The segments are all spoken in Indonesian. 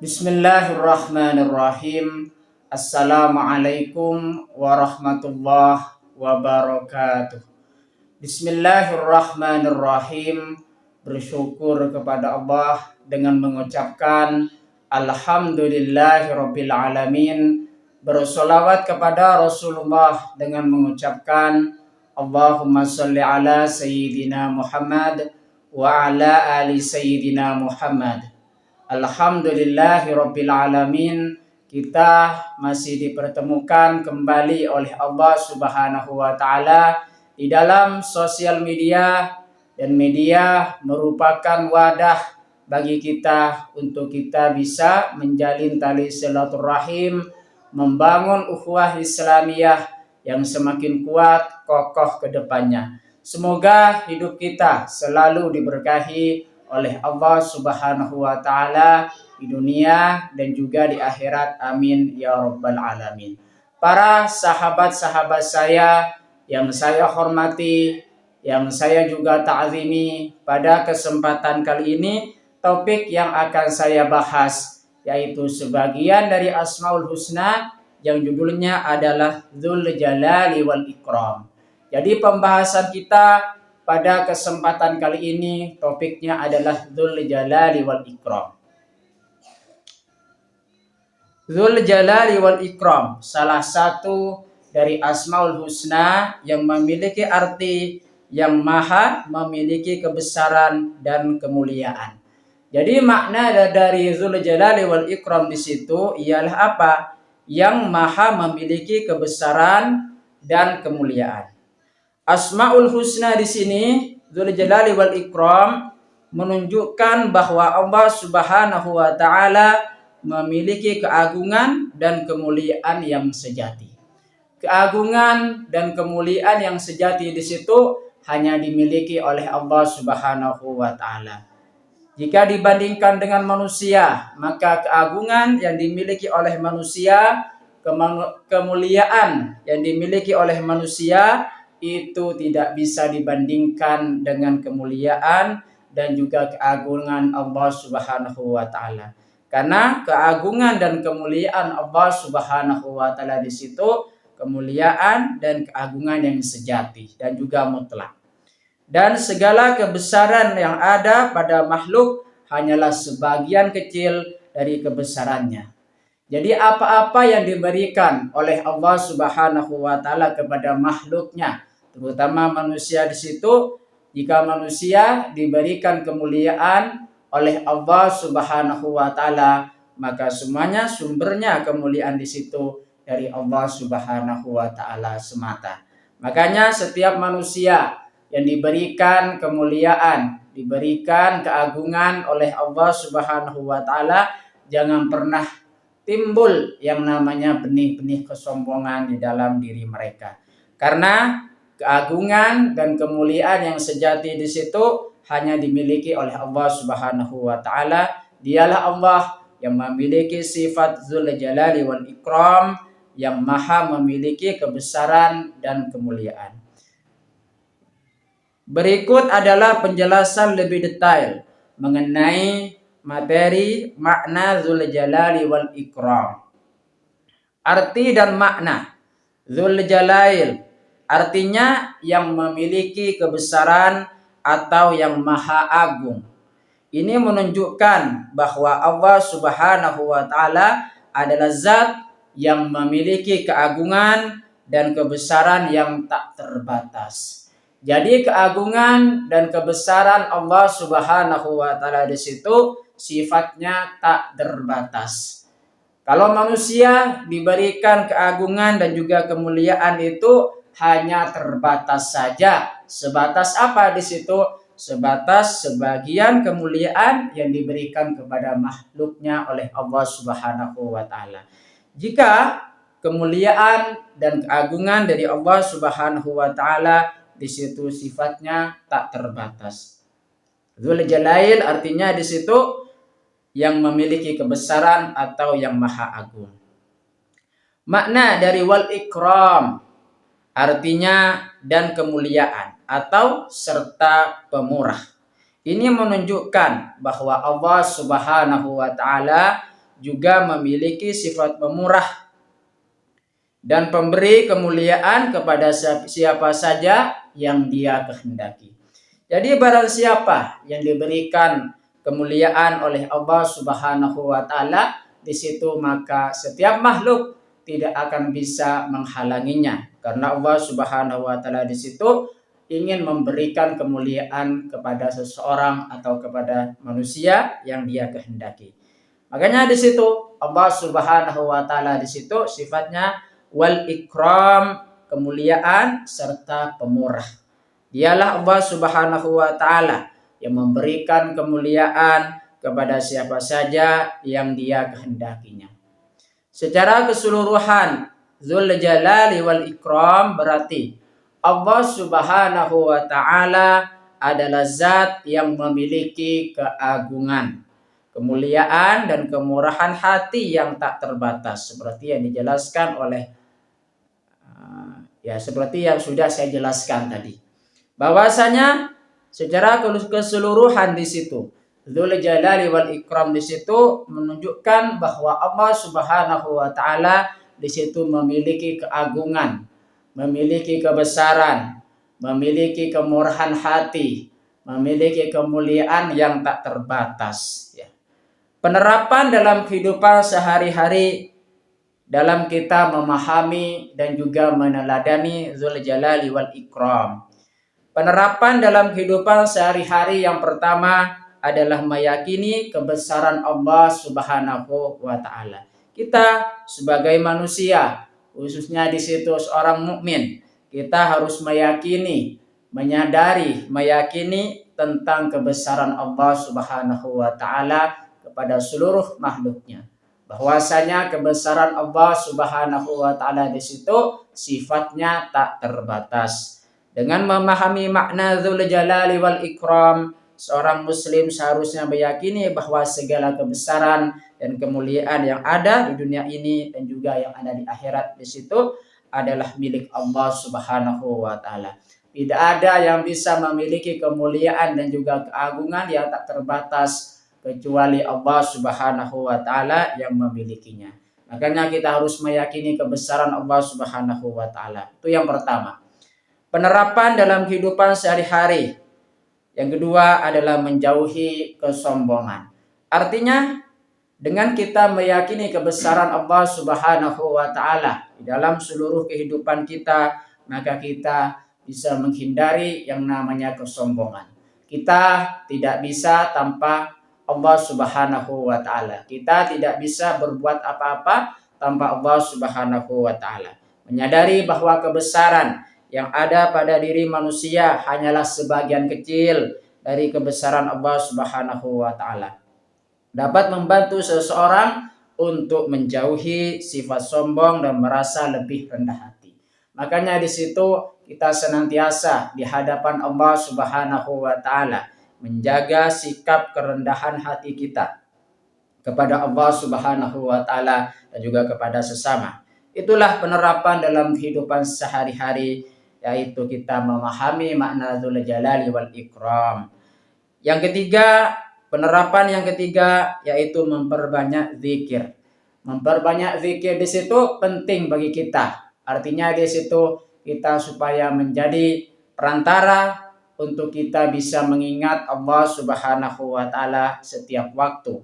Bismillahirrahmanirrahim. Assalamualaikum warahmatullahi wabarakatuh. Bismillahirrahmanirrahim. Bersyukur kepada Allah dengan mengucapkan Alhamdulillahirabbil alamin. Bersolawat kepada Rasulullah dengan mengucapkan Allahumma sholli ala Sayyidina Muhammad wa ala ali Sayyidina Muhammad. Alhamdulillahirabbil alamin. Kita masih dipertemukan kembali oleh Allah Subhanahu wa taala di dalam sosial media, dan media merupakan wadah bagi kita untuk kita bisa menjalin tali silaturahim, membangun ukhuwah Islamiyah yang semakin kuat, kokoh ke depannya. Semoga hidup kita selalu diberkahi oleh Allah Subhanahu wa taala di dunia dan juga di akhirat. Amin ya rabbal alamin. Para sahabat-sahabat saya yang saya hormati, yang saya juga ta'zimi, pada kesempatan kali ini topik yang akan saya bahas yaitu sebagian dari Asmaul Husna yang judulnya adalah Dzul Jalali wal Ikram. Jadi pembahasan kita pada kesempatan kali ini topiknya adalah Dzul Jalali wal Ikram. Dzul Jalali wal Ikram, salah satu dari Asmaul Husna yang memiliki arti yang maha memiliki kebesaran dan kemuliaan. Jadi makna dari Dzul Jalali wal Ikram di situ ialah apa? Yang maha memiliki kebesaran dan kemuliaan. Asmaul Husna di sini, Dzul Jalali wal Ikram, menunjukkan bahwa Allah Subhanahu wa taala memiliki keagungan dan kemuliaan yang sejati. Keagungan dan kemuliaan yang sejati di situ hanya dimiliki oleh Allah Subhanahu wa taala. Jika dibandingkan dengan manusia, maka keagungan yang dimiliki oleh manusia, kemuliaan yang dimiliki oleh manusia itu tidak bisa dibandingkan dengan kemuliaan dan juga keagungan Allah Subhanahu wa taala. Karena keagungan dan kemuliaan Allah Subhanahu wa taala di situ kemuliaan dan keagungan yang sejati dan juga mutlak. Dan segala kebesaran yang ada pada makhluk hanyalah sebagian kecil dari kebesarannya. Jadi apa-apa yang diberikan oleh Allah Subhanahu wa taala kepada makhluknya, terutama manusia di situ, jika manusia diberikan kemuliaan oleh Allah Subhanahu wa taala, maka semuanya sumbernya kemuliaan di situ dari Allah Subhanahu wa taala semata. Makanya setiap manusia yang diberikan kemuliaan, diberikan keagungan oleh Allah Subhanahu wa taala, jangan pernah timbul yang namanya benih-benih kesombongan di dalam diri mereka. Karena keagungan dan kemuliaan yang sejati di situ hanya dimiliki oleh Allah Subhanahu wa taala. Dialah Allah yang memiliki sifat Dzul Jalali wal Ikram, yang maha memiliki kebesaran dan kemuliaan. Berikut adalah penjelasan lebih detail mengenai materi makna Dzul Jalali wal Ikram. Arti dan makna Dzul Jalal artinya yang memiliki kebesaran atau yang maha agung. Ini menunjukkan bahwa Allah Subhanahu wa taala adalah zat yang memiliki keagungan dan kebesaran yang tak terbatas. Jadi keagungan dan kebesaran Allah Subhanahu wa taala di situ sifatnya tak terbatas. Kalau manusia diberikan keagungan dan juga kemuliaan itu hanya terbatas saja. Sebatas apa di situ? Sebatas sebagian kemuliaan yang diberikan kepada makhluknya oleh Allah Subhanahu wa taala. Jika kemuliaan dan keagungan dari Allah Subhanahu wa taala di situ sifatnya tak terbatas. Dzul Jalal artinya di situ yang memiliki kebesaran atau yang maha agung. Makna dari wal ikram artinya dan kemuliaan atau serta pemurah. Ini menunjukkan bahwa Allah Subhanahu wa taala juga memiliki sifat pemurah dan pemberi kemuliaan kepada siapa saja yang dia kehendaki. Jadi barang siapa yang diberikan kemuliaan oleh Allah Subhanahu wa taala, di situ maka setiap makhluk tidak akan bisa menghalanginya, karena Allah Subhanahu wa taala di situ ingin memberikan kemuliaan kepada seseorang atau kepada manusia yang dia kehendaki. Makanya di situ Allah Subhanahu wa taala di situ sifatnya wal ikram, kemuliaan serta pemurah. Dialah Allah Subhanahu wa taala yang memberikan kemuliaan kepada siapa saja yang dia kehendakinya. Secara keseluruhan, Dzul Jalali wal Ikram berarti Allah Subhanahu wa taala adalah zat yang memiliki keagungan, kemuliaan dan kemurahan hati yang tak terbatas, seperti yang dijelaskan oleh seperti yang sudah saya jelaskan tadi. Bahwasanya secara keseluruhan di situ Dzul Jalali wal Ikram di situ menunjukkan bahwa Allah Subhanahu wa taala di situ memiliki keagungan, memiliki kebesaran, memiliki kemurahan hati, memiliki kemuliaan yang tak terbatas. Penerapan dalam kehidupan sehari-hari dalam kita memahami dan juga meneladani Dzul Jalali wal Ikram. Penerapan dalam kehidupan sehari-hari yang pertama adalah meyakini kebesaran Allah Subhanahu wa taala. Kita sebagai manusia, khususnya di situ seorang mukmin, kita harus meyakini, meyakini tentang kebesaran Allah Subhanahu wa taala kepada seluruh makhluknya. Bahwasanya kebesaran Allah Subhanahu wa taala di situ sifatnya tak terbatas. Dengan memahami makna Dzul Jalali wal Ikram, seorang muslim seharusnya meyakini bahwa segala kebesaran dan kemuliaan yang ada di dunia ini dan juga yang ada di akhirat di situ adalah milik Allah Subhanahu wa taala. Tidak ada yang bisa memiliki kemuliaan dan juga keagungan yang tak terbatas kecuali Allah Subhanahu wa taala yang memilikinya. Makanya kita harus meyakini kebesaran Allah Subhanahu wa taala. Itu yang pertama. Penerapan dalam kehidupan sehari-hari. Yang kedua adalah menjauhi kesombongan. Artinya dengan kita meyakini kebesaran Allah Subhanahu wa taala di dalam seluruh kehidupan kita, maka kita bisa menghindari yang namanya kesombongan. Kita tidak bisa tanpa Allah Subhanahu wa taala. Kita tidak bisa berbuat apa-apa tanpa Allah Subhanahu wa taala. Menyadari bahwa kebesaran yang ada pada diri manusia hanyalah sebagian kecil dari kebesaran Allah Subhanahu wa taala. Dapat membantu seseorang untuk menjauhi sifat sombong dan merasa lebih rendah hati. Makanya di situ kita senantiasa di hadapan Allah Subhanahu wa taala menjaga sikap kerendahan hati kita kepada Allah Subhanahu wa taala dan juga kepada sesama. Itulah penerapan dalam kehidupan sehari-hari, yaitu kita memahami makna Dzul Jalali wal Ikram. Yang ketiga, penerapan yang ketiga yaitu memperbanyak zikir. Memperbanyak zikir di situ penting bagi kita. Artinya di situ kita supaya menjadi perantara untuk kita bisa mengingat Allah Subhanahu wa taala setiap waktu.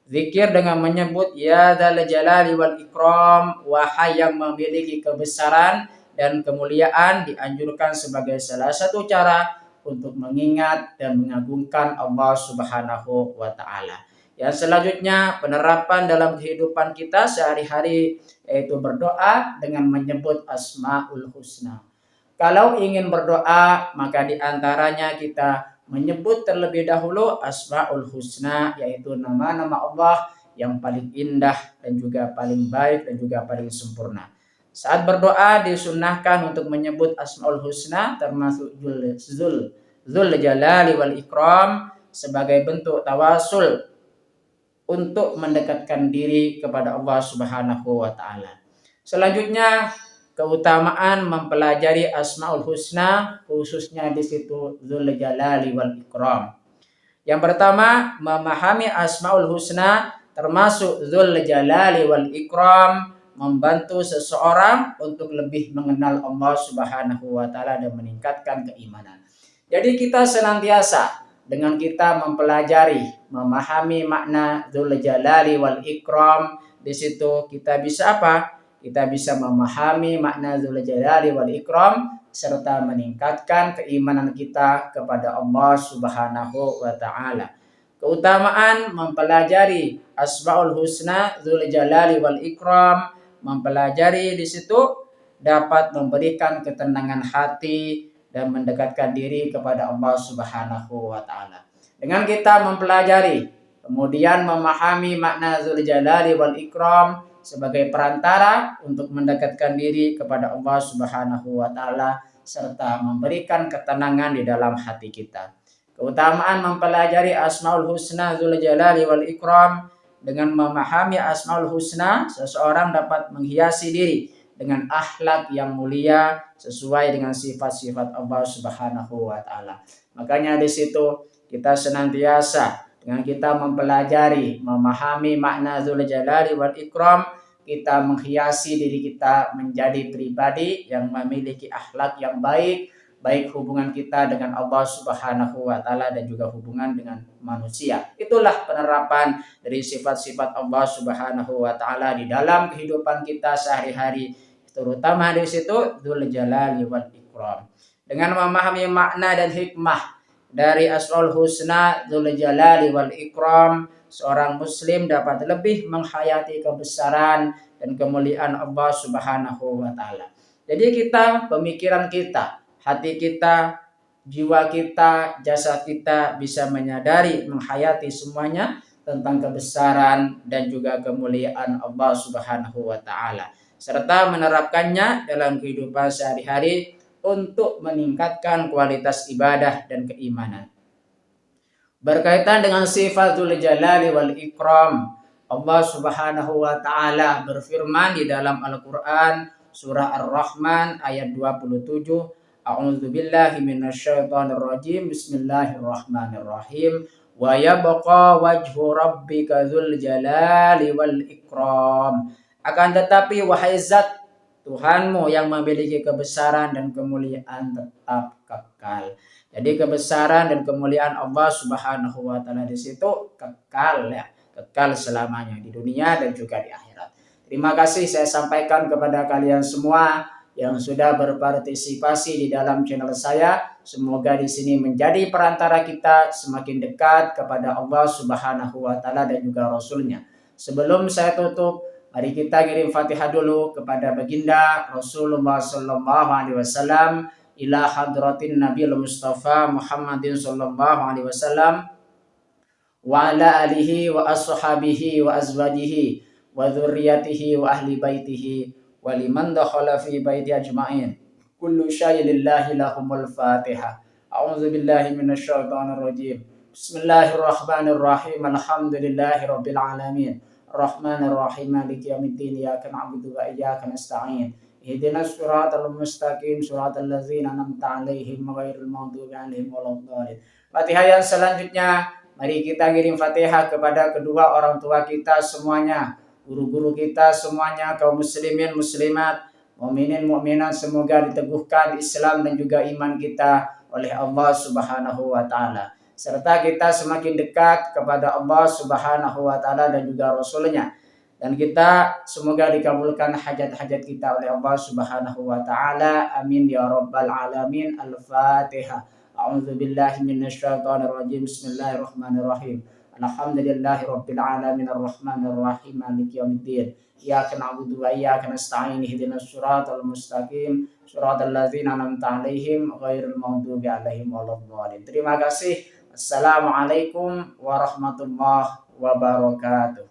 Zikir dengan menyebut ya Dzal Jalali wal Ikram, wahai yang memiliki kebesaran dan kemuliaan, dianjurkan sebagai salah satu cara untuk mengingat dan mengagungkan Allah Subhanahu wa taala. Yang selanjutnya, penerapan dalam kehidupan kita sehari-hari yaitu berdoa dengan menyebut Asmaul Husna. Kalau ingin berdoa, maka diantaranya kita menyebut terlebih dahulu Asmaul Husna, yaitu nama-nama Allah yang paling indah dan juga paling baik dan juga paling sempurna. Saat berdoa disunnahkan untuk menyebut Asmaul Husna termasuk Dzul Jalali wal Ikram sebagai bentuk tawasul untuk mendekatkan diri kepada Allah Subhanahu wa taala. Selanjutnya, keutamaan mempelajari Asmaul Husna, khususnya di situ Dzul Jalali wal Ikram. Yang pertama, memahami Asmaul Husna termasuk Dzul Jalali wal Ikram, membantu seseorang untuk lebih mengenal Allah Subhanahu wa taala dan meningkatkan keimanan. Jadi kita senantiasa dengan kita mempelajari, memahami makna Dzul Jalali wal Ikram, di situ kita bisa apa? Kita bisa memahami makna Dzul Jalali wal Ikram serta meningkatkan keimanan kita kepada Allah Subhanahu wa taala. Keutamaan mempelajari Asmaul Husna Dzul Jalali wal Ikram, mempelajari di situ dapat memberikan ketenangan hati dan mendekatkan diri kepada Allah Subhanahu wa taala. Dengan kita mempelajari, kemudian memahami makna Dzul Jalali wal Ikram sebagai perantara untuk mendekatkan diri kepada Allah Subhanahu wa taala serta memberikan ketenangan di dalam hati kita. Keutamaan mempelajari Asmaul Husna Dzul Jalali wal Ikram, dengan memahami Asmaul Husna, seseorang dapat menghiasi diri dengan akhlak yang mulia sesuai dengan sifat-sifat Allah Subhanahu wa taala. Makanya di situ kita senantiasa dengan kita mempelajari, memahami makna Dzul Jalali wal Ikram, kita menghiasi diri kita menjadi pribadi yang memiliki akhlak yang baik, baik hubungan kita dengan Allah Subhanahu wa taala dan juga hubungan dengan manusia. Itulah penerapan dari sifat-sifat Allah Subhanahu wa taala di dalam kehidupan kita sehari-hari, terutama di situ Dzul Jalali wal Ikram. Dengan memahami makna dan hikmah dari Asmaul Husna Dzul Jalali wal Ikram, seorang muslim dapat lebih menghayati kebesaran dan kemuliaan Allah Subhanahu wa taala. Jadi kita, pemikiran kita, hati kita, jiwa kita, jasad kita bisa menyadari, menghayati semuanya tentang kebesaran dan juga kemuliaan Allah Subhanahu wa taala, serta menerapkannya dalam kehidupan sehari-hari untuk meningkatkan kualitas ibadah dan keimanan. Berkaitan dengan sifat Dzul Jalali wal Ikram, Allah Subhanahu wa taala berfirman di dalam Al-Qur'an surah Ar-Rahman ayat 27, A'udzu billahi minasyaitonir rajim. Bismillahirrahmanirrahim. Wa yabqa wajhu rabbika dzul jalali wal ikram. Akan tetapi wahai zat Tuhanmu yang memiliki kebesaran dan kemuliaan tetap kekal. Jadi kebesaran dan kemuliaan Allah Subhanahu wa taala di situ kekal, ya, kekal selamanya di dunia dan juga di akhirat. Terima kasih saya sampaikan kepada kalian semua yang sudah berpartisipasi di dalam channel saya. Semoga di sini menjadi perantara kita semakin dekat kepada Allah Subhanahu wa taala dan juga Rasulnya. Sebelum saya tutup, mari kita kirim Fatihah dulu kepada baginda Rasulullah sallallahu alaihi wasallam, ila hadratin Nabiul Mustafa Muhammadin sallallahu alaihi wasallam wa ala alihi wa ashabihi wa azwajihi wa dzurriyyatihi wa ahli baitihi wa liman dakhala fi baiti ajma'in. Kullu syai'in lillahi lahumul Fatihah. A'udzu billahi minasyaitonir rajim. Bismillahirrahmanirrahim. Alhamdulillahi rabbil alamin. Arrahmanir rahim. Maliki yaumiddin. Iyyaka na'budu wa iyyaka nasta'in. Ihdinas siratal mustaqim. Siratal ladzina an'amta 'alaihim ghairil maghdubi 'alaihim waladdallin. Fatihah yang selanjutnya, mari kita kirim Fatihah kepada kedua orang tua kita semuanya, guru-guru kita semuanya, kaum muslimin muslimat, mukminin mukminat, semoga diteguhkan Islam dan juga iman kita oleh Allah Subhanahu wa taala, serta kita semakin dekat kepada Allah Subhanahu wa taala dan juga Rasulnya, dan kita semoga dikabulkan hajat-hajat kita oleh Allah Subhanahu wa taala. Amin ya rabbal alamin. Al-Fatihah. A'udzu billahi minasyaitonir rajim. Bismillahirrahmanirrahim. Alhamdulillahi rabbil alamin. Arrahmanir rahim. Maliki yaumiddin. Iyyaka na'budu wa iyyaka nasta'in. Ihdinas siratal mustaqim. Siratal ladzina an'amta 'alaihim ghairil maghdubi 'alaihim waladdallin. Terima kasih. Assalamualaikum warahmatullahi wabarakatuh.